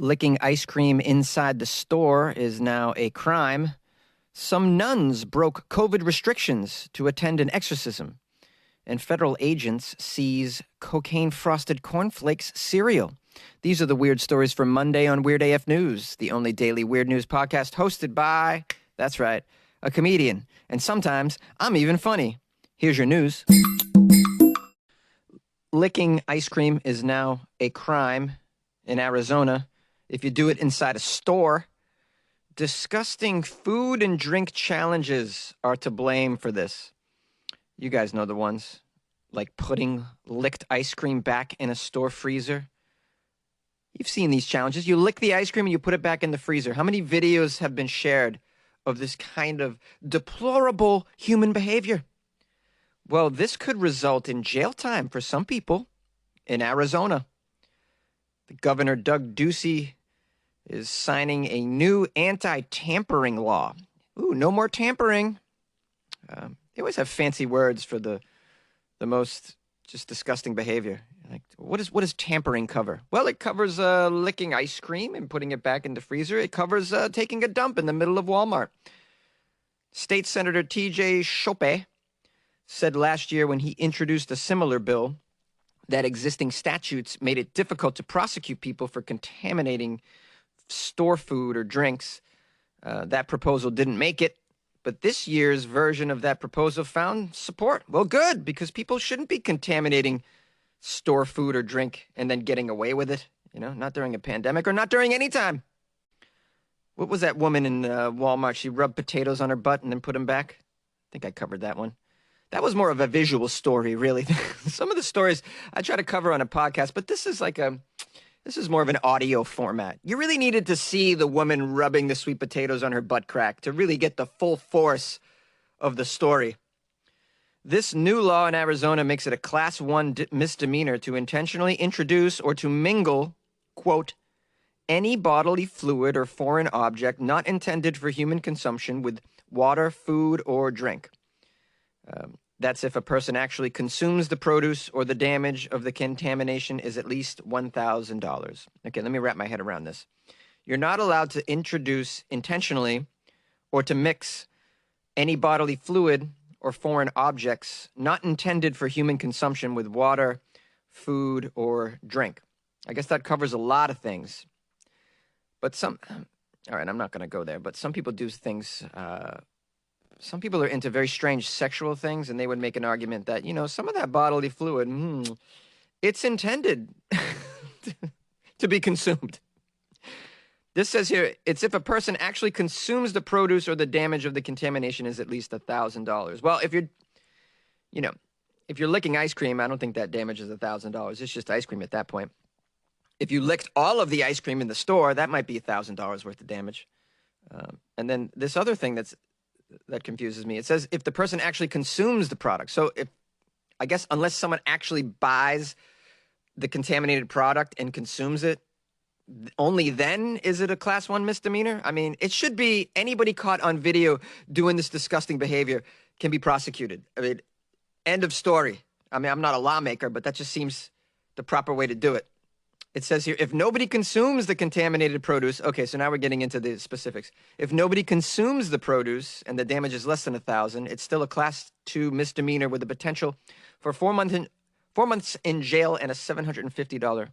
Licking ice cream inside the store is now a crime. Some nuns broke COVID restrictions to attend an exorcism. And federal agents seize cocaine frosted cornflakes cereal. These are the weird stories for Monday on Weird AF News, the only daily weird news podcast hosted by, that's right, a comedian. And sometimes I'm even funny. Here's your news. Licking ice cream is now a crime in Arizona if you do it inside a store. Disgusting food and drink challenges are to blame for this. You guys know the ones, like putting licked ice cream back in a store freezer. You've seen these challenges. You lick the ice cream and you put it back in the freezer. How many videos have been shared of this kind of deplorable human behavior? Well, this could result in jail time for some people in Arizona. The Governor, Doug Ducey, is signing a new anti-tampering law. Ooh, no more tampering. They always have fancy words for the most just disgusting behavior. Like, what does tampering cover? Well, it covers licking ice cream and putting it back in the freezer. It covers taking a dump in the middle of Walmart. State Senator T.J. Chope said last year when he introduced a similar bill that existing statutes made it difficult to prosecute people for contaminating store food or drinks. That proposal didn't make it, but this year's version of that proposal found support. Well, good, because people shouldn't be contaminating store food or drink and then getting away with it, not during a pandemic or not during any time. What was that woman in Walmart? She rubbed potatoes on her butt and then put them back. I think I covered that one. That was more of a visual story, really. Some of the stories I try to cover on a podcast, but this is more of an audio format. You really needed to see the woman rubbing the sweet potatoes on her butt crack to really get the full force of the story. This new law in Arizona makes it a Class 1 misdemeanor to intentionally introduce or to mingle, quote, any bodily fluid or foreign object not intended for human consumption with water, food, or drink. That's if a person actually consumes the produce or the damage of the contamination is at least $1,000. Okay, let me wrap my head around this. You're not allowed to introduce intentionally or to mix any bodily fluid or foreign objects not intended for human consumption with water, food, or drink. I guess that covers a lot of things. But all right, I'm not going to go there, but some people do things. Some people are into very strange sexual things, and they would make an argument that, some of that bodily fluid, it's intended to be consumed. This says here, it's if a person actually consumes the produce or the damage of the contamination is at least $1,000. Well, if you're licking ice cream, I don't think that damages $1,000. It's just ice cream at that point. If you licked all of the ice cream in the store, that might be $1,000 worth of damage. And then this other thing that confuses me. It says if the person actually consumes the product. So unless someone actually buys the contaminated product and consumes it, only then is it a Class 1 misdemeanor? I mean, it should be anybody caught on video doing this disgusting behavior can be prosecuted. I mean, end of story. I mean, I'm not a lawmaker, but that just seems the proper way to do it. It says here, if nobody consumes the contaminated produce, okay, so now we're getting into the specifics. If nobody consumes the produce and the damage is less than $1,000, it's still a Class 2 misdemeanor with the potential for 4 months in jail and a $750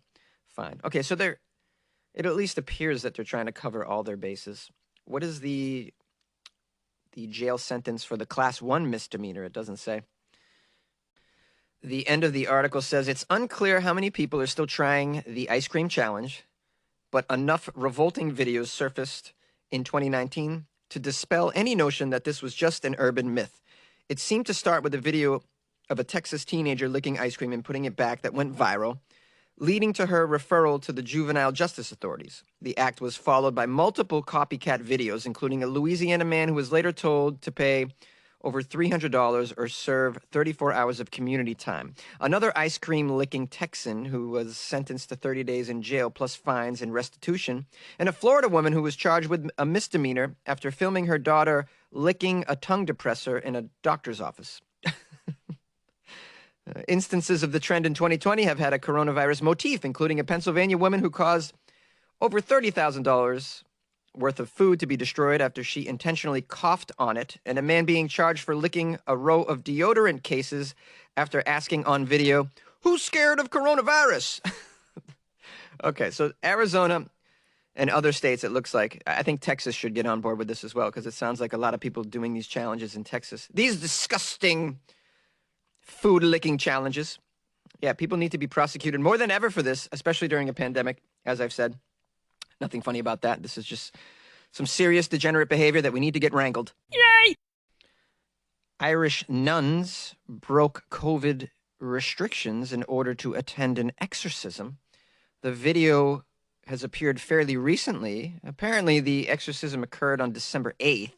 fine. Okay, so it at least appears that they're trying to cover all their bases. What is the jail sentence for the Class 1 misdemeanor? It doesn't say. The end of the article says it's unclear how many people are still trying the ice cream challenge, but enough revolting videos surfaced in 2019 to dispel any notion that this was just an urban myth. It seemed to start with a video of a Texas teenager licking ice cream and putting it back that went viral, leading to her referral to the juvenile justice authorities. The act was followed by multiple copycat videos, including a Louisiana man who was later told to pay over $300 or serve 34 hours of community time. Another ice cream licking Texan who was sentenced to 30 days in jail plus fines and restitution. And a Florida woman who was charged with a misdemeanor after filming her daughter licking a tongue depressor in a doctor's office. Instances of the trend in 2020 have had a coronavirus motif, including a Pennsylvania woman who caused over $30,000 worth of food to be destroyed after she intentionally coughed on it, and a man being charged for licking a row of deodorant cases after asking on video, "Who's scared of coronavirus?" Okay, so Arizona and other states, it looks like. I think Texas should get on board with this as well, because it sounds like a lot of people doing these challenges in Texas. These disgusting food licking challenges. Yeah, people need to be prosecuted more than ever for this, especially during a pandemic, as I've said. Nothing funny about that. This is just some serious degenerate behavior that we need to get wrangled. Yay! Irish nuns broke COVID restrictions in order to attend an exorcism. The video has appeared fairly recently. Apparently, the exorcism occurred on December 8th.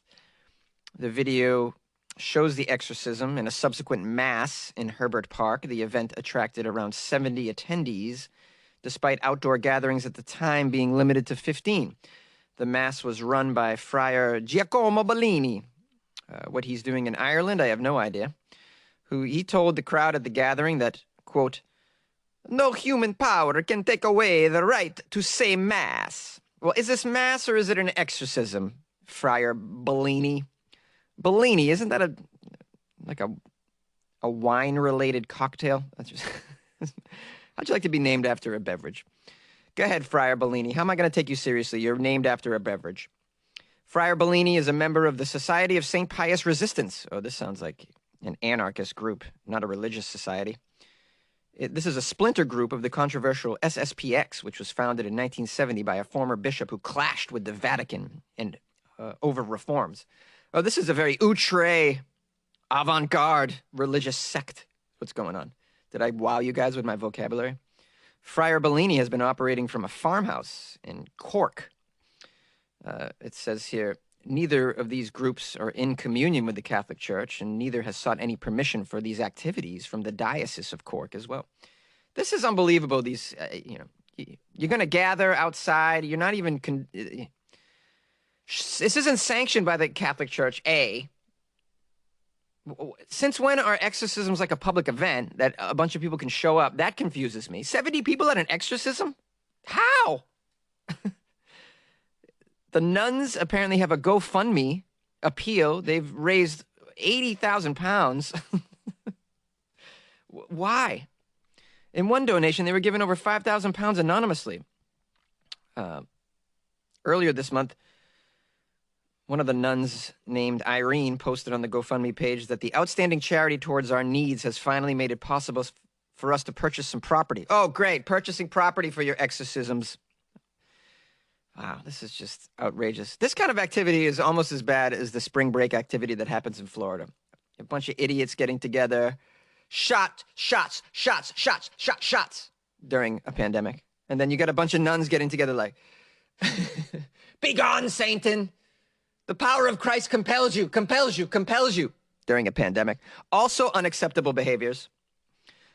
The video shows the exorcism and a subsequent mass in Herbert Park. The event attracted around 70 attendees, despite outdoor gatherings at the time being limited to 15. The mass was run by Friar Giacomo Bellini. What he's doing in Ireland, I have no idea. He told the crowd at the gathering that, quote, "No human power can take away the right to say mass." Well, is this mass or is it an exorcism, Friar Bellini? Bellini, isn't that a wine-related cocktail? That's just how'd you like to be named after a beverage? Go ahead, Friar Bellini. How am I going to take you seriously? You're named after a beverage. Friar Bellini is a member of the Society of St. Pius Resistance. Oh, this sounds like an anarchist group, not a religious society. This is a splinter group of the controversial SSPX, which was founded in 1970 by a former bishop who clashed with the Vatican and over reforms. Oh, this is a very outre, avant-garde religious sect. What's going on? Did I wow you guys with my vocabulary? Friar Bellini has been operating from a farmhouse in Cork. It says here, neither of these groups are in communion with the Catholic Church, and neither has sought any permission for these activities from the Diocese of Cork as well. This is unbelievable. These, you're going to gather outside. You're not even... This isn't sanctioned by the Catholic Church, A. Since when are exorcisms like a public event that a bunch of people can show up? That confuses me. 70 people at an exorcism? How? The nuns apparently have a GoFundMe appeal. They've raised 80,000 pounds. Why? In one donation, they were given over 5,000 pounds anonymously. Earlier this month, one of the nuns named Irene posted on the GoFundMe page that the outstanding charity towards our needs has finally made it possible for us to purchase some property. Oh, great. Purchasing property for your exorcisms. Wow, this is just outrageous. This kind of activity is almost as bad as the spring break activity that happens in Florida. A bunch of idiots getting together, shots during a pandemic. And then you got a bunch of nuns getting together like, "Be gone, Satan. The power of Christ compels you during a pandemic." Also unacceptable behaviors.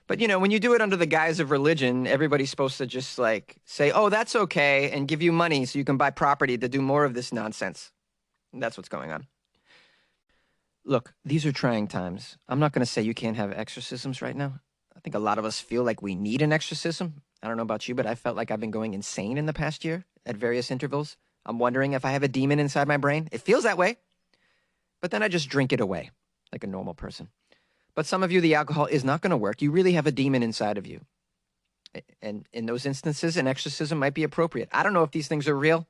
But, when you do it under the guise of religion, everybody's supposed to just say, "Oh, that's okay," and give you money so you can buy property to do more of this nonsense. And that's what's going on. Look, these are trying times. I'm not going to say you can't have exorcisms right now. I think a lot of us feel like we need an exorcism. I don't know about you, but I felt like I've been going insane in the past year at various intervals. I'm wondering if I have a demon inside my brain. It feels that way. But then I just drink it away like a normal person. But some of you, the alcohol is not going to work. You really have a demon inside of you. And in those instances, an exorcism might be appropriate. I don't know if these things are real.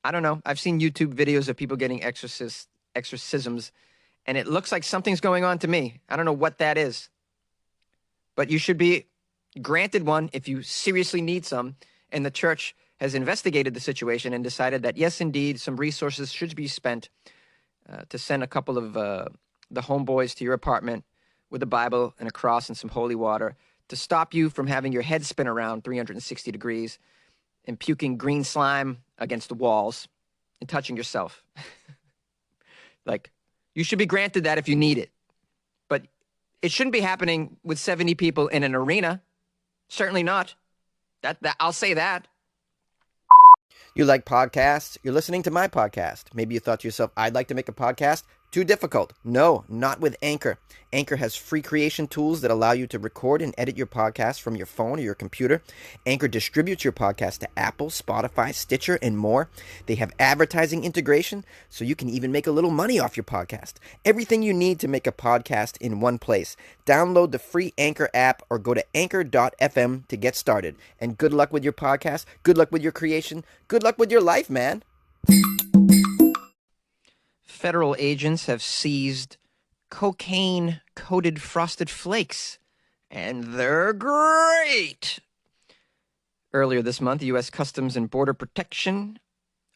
I don't know. I've seen YouTube videos of people getting exorcisms, and it looks like something's going on to me. I don't know what that is. But you should be granted one if you seriously need some. And the church has investigated the situation and decided that, yes, indeed, some resources should be spent to send a couple of the homeboys to your apartment with a Bible and a cross and some holy water to stop you from having your head spin around 360 degrees and puking green slime against the walls and touching yourself. You should be granted that if you need it. But it shouldn't be happening with 70 people in an arena. Certainly not. That I'll say that. You like podcasts? You're listening to my podcast. Maybe you thought to yourself, I'd like to make a podcast. Too difficult? No, not with Anchor. Anchor has free creation tools that allow you to record and edit your podcast from your phone or your computer. Anchor distributes your podcast to Apple, Spotify, Stitcher, and more. They have advertising integration, so you can even make a little money off your podcast. Everything you need to make a podcast in one place. Download the free Anchor app or go to anchor.fm to get started. And good luck with your podcast. Good luck with your creation. Good luck with your life, man. Federal agents have seized cocaine-coated Frosted Flakes, and they're great. Earlier this month, U.S. Customs and Border Protection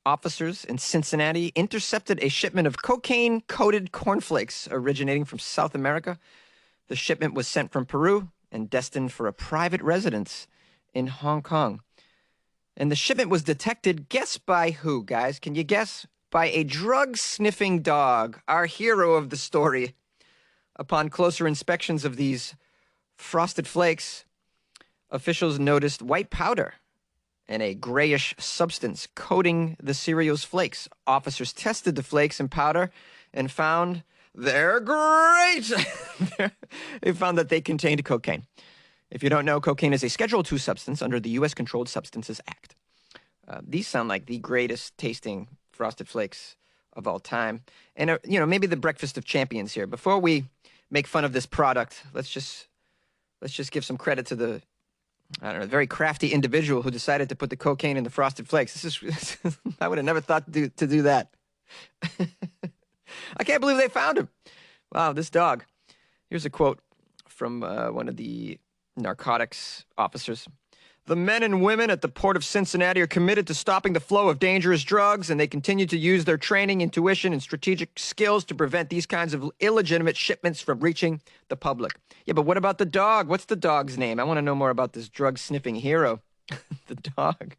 officers in Cincinnati intercepted a shipment of cocaine-coated cornflakes originating from South America. The shipment was sent from Peru and destined for a private residence in Hong Kong. And the shipment was detected, guess by who, guys? Can you guess? By a drug-sniffing dog, our hero of the story. Upon closer inspections of these Frosted Flakes, officials noticed white powder and a grayish substance coating the cereal's flakes. Officers tested the flakes and powder and found they're great. They found that they contained cocaine. If you don't know, cocaine is a Schedule II substance under the U.S. Controlled Substances Act. These sound like the greatest tasting Frosted Flakes of all time. And, maybe the breakfast of champions here. Before we make fun of this product, let's just give some credit to the, very crafty individual who decided to put the cocaine in the Frosted Flakes. I would have never thought to do that. I can't believe they found him. Wow, this dog. Here's a quote from one of the narcotics officers. The men and women at the port of Cincinnati are committed to stopping the flow of dangerous drugs, and they continue to use their training, intuition, and strategic skills to prevent these kinds of illegitimate shipments from reaching the public. Yeah, but what about the dog? What's the dog's name? I want to know more about this drug-sniffing hero, the dog.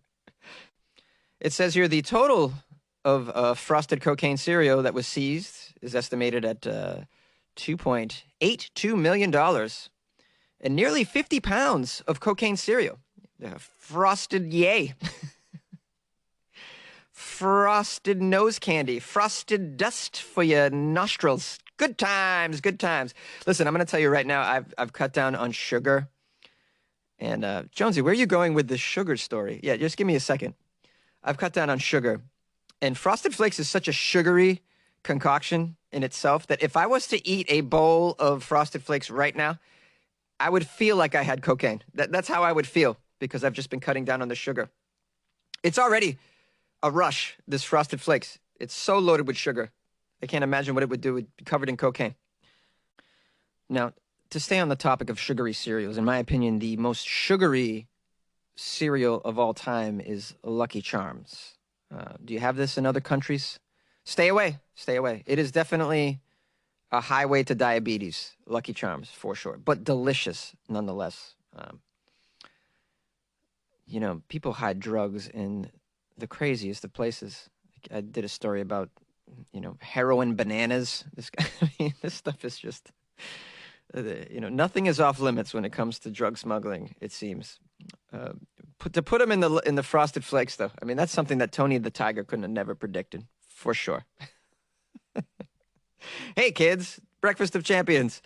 It says here the total of frosted cocaine cereal that was seized is estimated at $2.82 million and nearly 50 pounds of cocaine cereal. Frosted yay. Frosted nose candy. Frosted dust for your nostrils. Good times, good times. Listen, I'm going to tell you right now, I've cut down on sugar. And Jonesy, where are you going with this sugar story? Yeah, just give me a second. I've cut down on sugar. And Frosted Flakes is such a sugary concoction in itself that if I was to eat a bowl of Frosted Flakes right now, I would feel like I had cocaine. That's how I would feel, because I've just been cutting down on the sugar. It's already a rush, this Frosted Flakes. It's so loaded with sugar. I can't imagine what it would do. It'd be covered in cocaine. Now, to stay on the topic of sugary cereals, in my opinion, the most sugary cereal of all time is Lucky Charms. Do you have this in other countries? Stay away. Stay away. It is definitely a highway to diabetes, Lucky Charms, for sure. But delicious, nonetheless. People hide drugs in the craziest of places. I did a story about, heroin bananas. This stuff is just, nothing is off limits when it comes to drug smuggling, it seems. To put them in the Frosted Flakes, though, that's something that Tony the Tiger couldn't have never predicted, for sure. Hey, kids, breakfast of champions.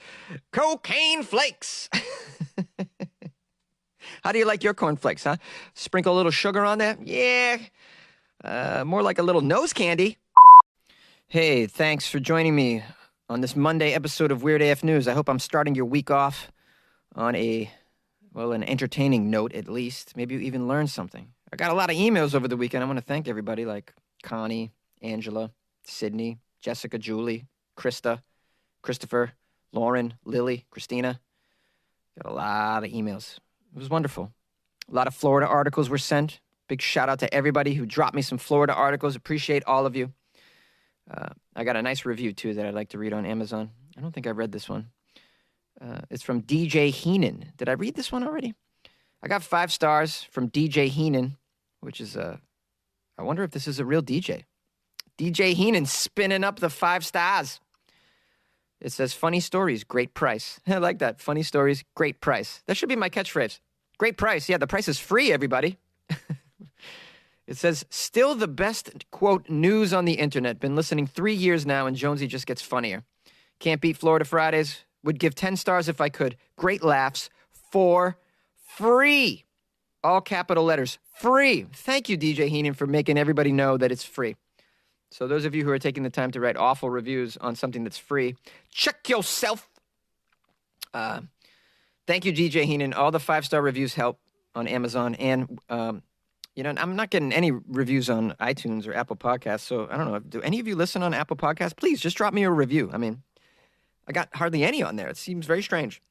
Cocaine flakes. How do you like your cornflakes, huh? Sprinkle a little sugar on there? Yeah. More like a little nose candy. Hey, thanks for joining me on this Monday episode of Weird AF News. I hope I'm starting your week off on an entertaining note, at least. Maybe you even learned something. I got a lot of emails over the weekend. I want to thank everybody like Connie, Angela, Sydney, Jessica, Julie, Krista, Christopher, Lauren, Lily, Christina. Got a lot of emails. It was wonderful. A lot of Florida articles were sent. Big shout out to everybody who dropped me some Florida articles. Appreciate all of you. I got a nice review, too, that I'd like to read on Amazon. I don't think I read this one. It's from DJ Heenan. Did I read this one already? I got 5 stars from DJ Heenan, which is I wonder if this is a real DJ. DJ Heenan spinning up the 5 stars. It says, funny stories, great price. I like that. Funny stories, great price. That should be my catchphrase. Great price. Yeah, the price is free, everybody. It says, still the best, quote, news on the internet. Been listening 3 years now, and Jonesy just gets funnier. Can't beat Florida Fridays. Would give 10 stars if I could. Great laughs for free. All capital letters. Free. Thank you, DJ Heenan, for making everybody know that it's free. So those of you who are taking the time to write awful reviews on something that's free, check yourself. Thank you, DJ Heenan. All the 5-star reviews help on Amazon. And, I'm not getting any reviews on iTunes or Apple Podcasts. So I don't know. Do any of you listen on Apple Podcasts? Please just drop me a review. I mean, I got hardly any on there. It seems very strange.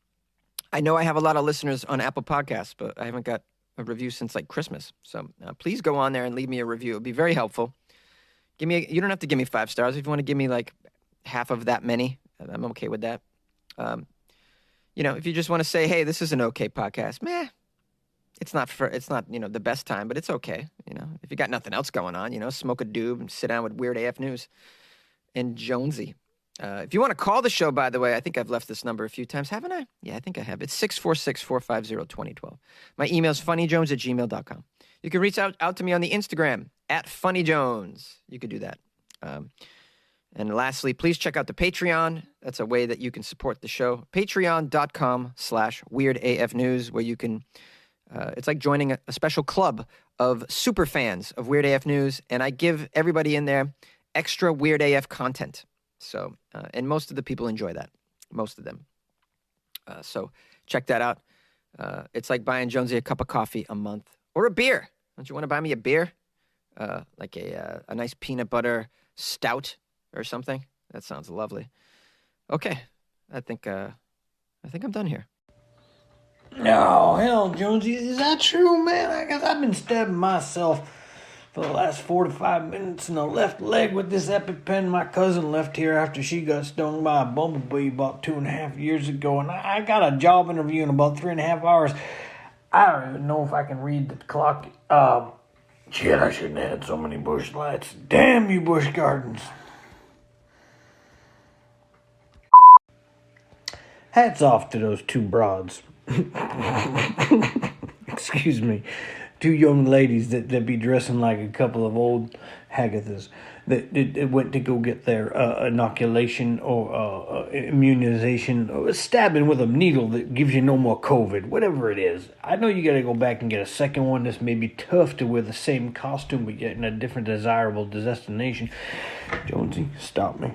I know I have a lot of listeners on Apple Podcasts, but I haven't got a review since like Christmas. So please go on there and leave me a review. It'd be very helpful. You don't have to give me 5 stars. If you want to give me like half of that many, I'm okay with that. If you just want to say, hey, this is an okay podcast, it's not the best time, but it's okay. If you got nothing else going on, smoke a doob and sit down with Weird AF News and Jonesy. If you want to call the show, by the way, I think I've left this number a few times, haven't I? Yeah, I think I have. It's 646-450-2012. My email is funnyjones@gmail.com. You can reach out to me on the Instagram @funnyjones. You could do that. And lastly, please check out the Patreon. That's a way that you can support the show. Patreon.com/WeirdAFNews, where you can, it's like joining a special club of super fans of Weird AF News, and I give everybody in there extra Weird AF content. So, and most of the people enjoy that. Most of them. So check that out. It's like buying Jonesy a cup of coffee a month. Or a beer. Don't you want to buy me a beer? Like a nice peanut butter stout or something? That sounds lovely. Okay. I think I'm done here. Oh, hell, Jonesy, is that true, man? I guess I've been stabbing myself for the last 4 to 5 minutes in the left leg with this EpiPen my cousin left here after she got stung by a bumblebee about 2.5 years ago, and I got a job interview in about 3.5 hours. I don't even know if I can read the clock. Shit, I shouldn't have had so many bush lights. Damn you, Busch Gardens. Hats off to those 2 broads. Excuse me. 2 young ladies that be dressing like a couple of old Hagathas that went to go get their inoculation or immunization or stabbing with a needle that gives you no more COVID, whatever it is. I know you got to go back and get a second one. This may be tough to wear the same costume but yet in a different desirable destination. Jonesy, stop me.